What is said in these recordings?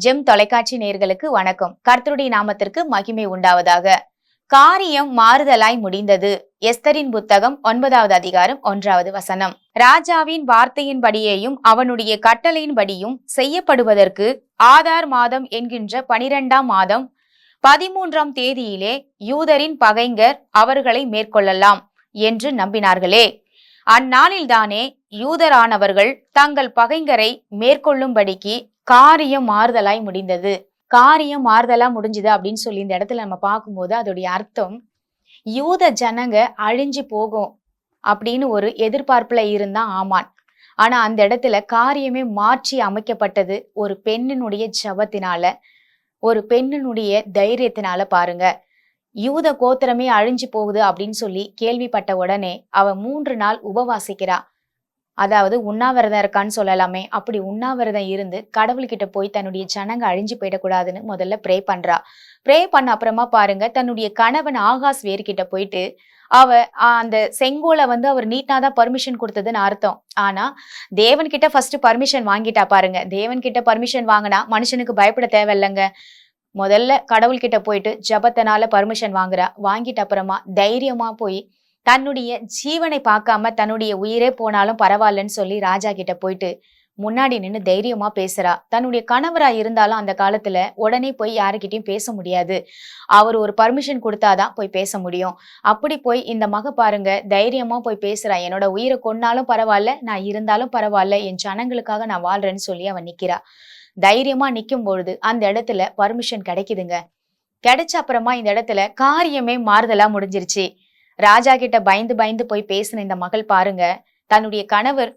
GeM தொலைக்காட்சி நேயர்களுக்கு வணக்கம். கர்த்தருடைய நாமத்திற்கு மகிமை உண்டாவதாக. காரியம் மாறுதலாய் முடிந்தது. எஸ்தரின் புத்தகம் 9வது அதிகாரம் 1வது வசனம். ராஜாவின் வார்த்தையின்படியேயும் அவனுடைய கட்டளையின்படியும் செய்யப்படுவதற்கு ஆதார் மாதம் என்கின்ற 12ஆம் மாதம் 13ஆம் தேதியிலே யூதரின் பகைஞர் அவர்களை மேற்கொள்ளலாம் என்று நம்பினார்களே. அந்நாளில்தானே யூதரானவர்கள் தங்கள் பகைஞரை மேற்கொள்ளும்படிக்கு காரியம் மாறுதலாய் முடிந்தது. காரியம் மாறுதலா முடிஞ்சுது அப்படின்னு சொல்லி இந்த இடத்துல நம்ம பார்க்கும்போது அதோடைய அர்த்தம், யூத ஜனங்க அழிஞ்சு போகும் அப்படின்னு ஒரு எதிர்பார்ப்புல இருந்தான் ஆமான். ஆனா அந்த இடத்துல காரியமே மாற்றி அமைக்கப்பட்டது ஒரு பெண்ணினுடைய ஜபத்தினால, ஒரு பெண்ணினுடைய தைரியத்தினால. பாருங்க, யூத கோத்திரமே அழிஞ்சு போகுது அப்படின்னு சொல்லி கேள்விப்பட்ட உடனே அவ 3 நாள் உபவாசிக்கிறா. அதாவது உண்ணாவிரதம் இருக்கான்னு சொல்லலாமே. அப்படி உண்ணாவிரதம் இருந்து கடவுள்கிட்ட போய் தன்னுடைய ஜனங்க அழிஞ்சு போயிடக்கூடாதுன்னு முதல்ல ப்ரே பண்றா. ப்ரே பண்ண அப்புறமா பாருங்க, தன்னுடைய கணவன் ஆகாஸ் வேர்கிட்ட போயிட்டு அவ அந்த செங்கோலை அவர் நீட்டாதான் பர்மிஷன் கொடுத்ததுன்னு அர்த்தம். ஆனா தேவன் கிட்ட ஃபர்ஸ்ட் பர்மிஷன் வாங்கிட்டா. பாருங்க, தேவன் கிட்ட பர்மிஷன் வாங்கினா மனுஷனுக்கு பயப்பட தேவையில்லைங்க. முதல்ல கடவுள்கிட்ட போயிட்டு ஜபத்தினால பர்மிஷன் வாங்குறா. வாங்கிட்ட அப்புறமா தைரியமா போய் தன்னுடைய ஜீவனை பார்க்காம தன்னுடைய உயிரே போனாலும் பரவாயில்லன்னு சொல்லி ராஜா கிட்ட போயிட்டு முன்னாடி நின்று தைரியமா பேசுறா. தன்னுடைய கணவரா இருந்தாலும் அந்த காலத்துல உடனே போய் யாருக்கிட்டையும் பேச முடியாது. அவர் ஒரு பர்மிஷன் கொடுத்தாதான் போய் பேச முடியும். அப்படி போய் இந்த மக பாருங்க தைரியமா போய் பேசுறா. என்னோட உயிரை கொன்னாலும் பரவாயில்ல, நான் இருந்தாலும் பரவாயில்ல, என் ஜனங்களுக்காக நான் வாழ்றேன்னு சொல்லி அவன் நிக்கிறா. தைரியமா நிக்கும் பொழுது அந்த இடத்துல பர்மிஷன் கிடைக்குதுங்க. கிடைச்ச அப்புறமா இந்த இடத்துல காரியமே மாறுதலா முடிஞ்சிருச்சு. ராஜா கிட்ட பயந்து பயந்து போய் பேசின இந்த மகள் பாருங்க, தன்னுடைய கணவர்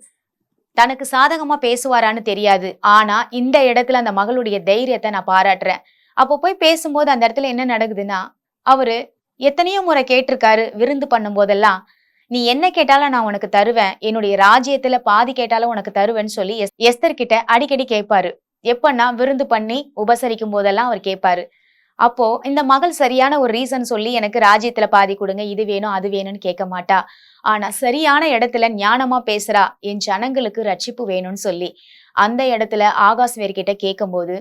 தனக்கு சாதகமா பேசுவாரான்னு தெரியாது. ஆனா இந்த இடத்துல அந்த மகளுடைய தைரியத்தை நான் பாராட்டுறேன். அப்போ போய் பேசும்போது அந்த இடத்துல என்ன நடக்குதுன்னா, அவரு எத்தனையோ முறை கேட்டிருக்காரு. விருந்து பண்ணும் போதெல்லாம், நீ என்ன கேட்டாலும் நான் உனக்கு தருவேன், என்னுடைய ராஜ்யத்துல பாதி கேட்டாலும் உனக்கு தருவேன்னு சொல்லி எஸ்தர் கிட்ட அடிக்கடி கேட்பாரு. எப்பன்னா விருந்து பண்ணி உபசரிக்கும் போதெல்லாம் அவர் கேட்பாரு. அப்போ இந்த மகள் சரியான ஒரு ரீசன் சொல்லி எனக்கு ராஜ்யத்துல பாதி கொடுங்க, இது வேணும் அது வேணும்னு கேட்க மாட்டா. ஆனா சரியான இடத்துல ஞானமா பேசுறா, என் ஜனங்களுக்கு ரட்சிப்பு வேணும்னு சொல்லி. அந்த இடத்துல ஆகாஸ் வேர்கிட்ட கேட்கும் போது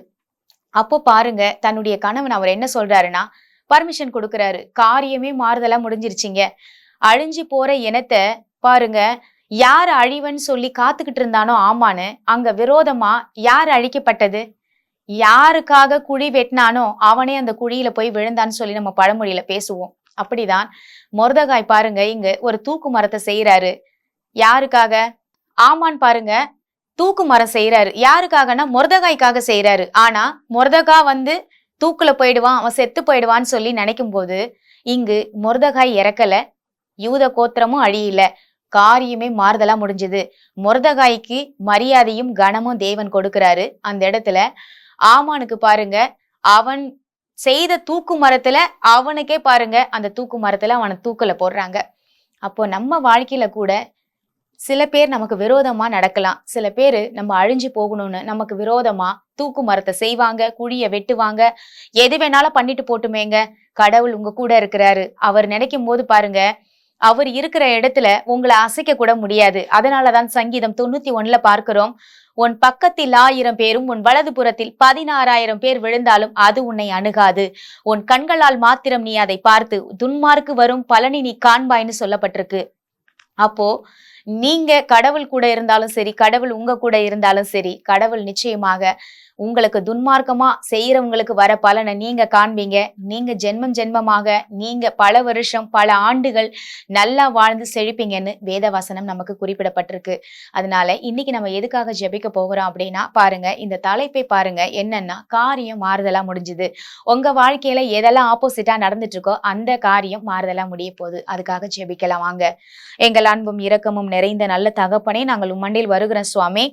அப்போ பாருங்க, தன்னுடைய கணவன் அவர் என்ன சொல்றாருன்னா பர்மிஷன் கொடுக்குறாரு. காரியமே மாறுதலா முடிஞ்சிருச்சிங்க. அழிஞ்சு போற இனத்தை பாருங்க, யார் அழிவன்னு சொல்லி காத்துக்கிட்டு இருந்தானோ ஆமான்னு, அங்க விரோதமா யார் அழிக்கப்பட்டது? யாருக்காக குழி வெட்டினானோ அவனே அந்த குழியில போய் விழுந்தான்னு சொல்லி நம்ம பழமொழியில பேசுவோம். அப்படிதான் மொர்தகாய் பாருங்க இங்க ஒரு தூக்கு மரத்தை செய்யறாரு. யாருக்காக? ஆமான் பாருங்க தூக்கு மரம் செய்யறாரு. யாருக்காகனா மொர்தகாய்க்காக செய்யறாரு. ஆனா மொர்தகா தூக்குல போயிடுவான், அவன் செத்து போயிடுவான்னு சொல்லி நினைக்கும் போது இங்கு மொர்தகாய் இறக்கல, யூத கோத்திரமும் அழியல, காரியமே மாறுதலா முடிஞ்சது. மொர்தகாய்க்கு மரியாதையும் கனமும் தேவன் கொடுக்கிறாரு. அந்த இடத்துல ஆமானுக்கு பாருங்க, அவன் செய்த தூக்கு மரத்துல அவனுக்கே பாருங்க அந்த தூக்கு மரத்துல அவனை தூக்குல போடுறாங்க. அப்போ நம்ம வாழ்க்கையில கூட சில பேர் நமக்கு விரோதமா நடக்கலாம். சில பேரு நம்ம அழிஞ்சு போகணும்னு நமக்கு விரோதமா தூக்கு மரத்தை செய்வாங்க, குழிய வெட்டுவாங்க, எது வேணாலும் பண்ணிட்டு போட்டுமேங்க. கடவுள் உங்க கூட இருக்கிறாரு. அவர் நினைக்கும் போது பாருங்க, அவர் இருக்கிற இடத்துல உங்களை அசைக்க கூட முடியாது. அதனாலதான் சங்கீதம் 91ல பார்க்கிறோம், உன் பக்கத்தில் 1000 பேரும் உன் வலது புறத்தில் 16,000 பேர் விழுந்தாலும் அது உன்னை அணுகாது. உன் கண்களால் மாத்திரம் நீ அதை பார்த்து துன்மார்க்கு வரும் பலனை நீ காண்பாய்ன்னு சொல்லப்பட்டிருக்கு. அப்போ நீங்க கடவுள் கூட இருந்தாலும் சரி, கடவுள் உங்க கூட இருந்தாலும் சரி, கடவுள் நிச்சயமாக உங்களுக்கு துன்மார்க்கமா செய்யறவங்களுக்கு வர பலனை நீங்க காண்பீங்க. நீங்க ஜென்மம் ஜென்மமாக நீங்க பல வருஷம் பல ஆண்டுகள் நல்லா வாழ்ந்து செழிப்பீங்கன்னு வேதவசனம் நமக்கு குறிப்பிடப்பட்டிருக்கு. அதனால இன்னைக்கு நம்ம எதுக்காக ஜெபிக்க போகிறோம் அப்படின்னா பாருங்க, இந்த தலைப்பை பாருங்க, என்னன்னா காரியம் மாறுதலா முடிஞ்சுது. உங்க வாழ்க்கையில எதெல்லாம் ஆப்போசிட்டா நடந்துட்டு இருக்கோ அந்த காரியம் மாறுதலா முடிய போகுது. அதுக்காக ஜெபிக்கலாம் வாங்க. எங்கள் அன்பும் இரக்கமும் நிறைந்த நல்ல தகப்பனே, நாங்கள் உம்மண்டில் வருகிற சுவாமி,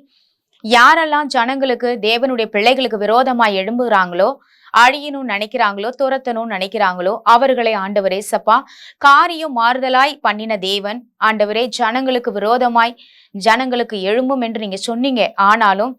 யாரெல்லாம் ஜனங்களுக்கு தேவனுடைய பிள்ளைகளுக்கு விரோதமா எழும்புகிறாங்களோ, அழியணும்னு நினைக்கிறாங்களோ, துரத்தணும்னு நினைக்கிறாங்களோ அவர்களை ஆண்டவரே சப்பா காரியம் மாறுதலாய் பண்ணின தேவன் ஆண்டவரே, ஜனங்களுக்கு விரோதமாய் ஜனங்களுக்கு எழும்பும் என்று நீங்க சொன்னீங்க. ஆனாலும்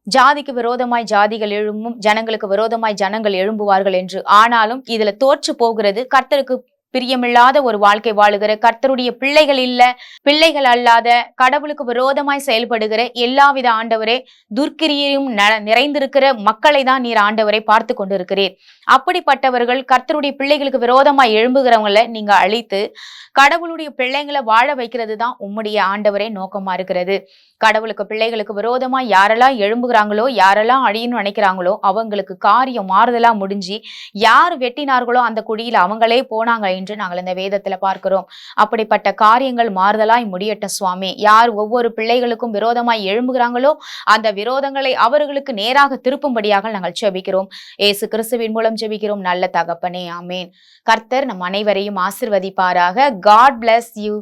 ஜாதிக்கு விரோதமாய் ஜாதிகள் எழும்பும், ஜனங்களுக்கு விரோதமாய் ஜனங்கள் எழும்புவார்கள் என்று. ஆனாலும் இதுல தோற்று போகிறது கர்த்தருக்கு பிரியமில்லாத ஒரு வாழ்க்கை வாழுகிற, கர்த்தருடைய பிள்ளைகள் இல்ல, பிள்ளைகள் அல்லாத, கடவுளுக்கு விரோதமாய் செயல்படுகிற எல்லாவித ஆண்டவரே துர்க்கிரியையும் நிறைந்திருக்கிற மக்களை தான் நீர் ஆண்டவரை பார்த்து கொண்டிருக்கிறீர். அப்படிப்பட்டவர்கள் கர்த்தருடைய பிள்ளைகளுக்கு விரோதமாய் எழும்புகிறவங்களை நீங்க அழித்து கடவுளுடைய பிள்ளைங்களை வாழ வைக்கிறது தான் உம்முடைய ஆண்டவரே நோக்கமா இருக்கிறது. கடவுளுக்கு பிள்ளைகளுக்கு விரோதமா யாரெல்லாம் எழும்புகிறாங்களோ, யாரெல்லாம் அழியணும்னு நினைக்கிறாங்களோ அவங்களுக்கு காரியம் மாறுதலா முடிஞ்சு யார் வெட்டினார்களோ அந்த குழியில அவங்களே போனாங்க என்று நாங்கள் இந்த வேதத்துல பார்க்கிறோம். அப்படிப்பட்ட காரியங்கள் மாறுதலாய் முடியட்டும் சுவாமி. யார் ஒவ்வொரு பிள்ளைகளுக்கும் விரோதமாய் எழும்புகிறாங்களோ அந்த விரோதங்களை அவர்களுக்கு நேராக திருப்பும்படியாக நாங்கள் ஜெபிக்கிறோம். இயேசு கிறிஸ்துவின் மூலம் ஜெபிக்கிறோம் நல்ல தகப்பனே, ஆமேன். கர்த்தர் நம் அனைவரையும் ஆசிர்வதிப்பாராக. God bless you.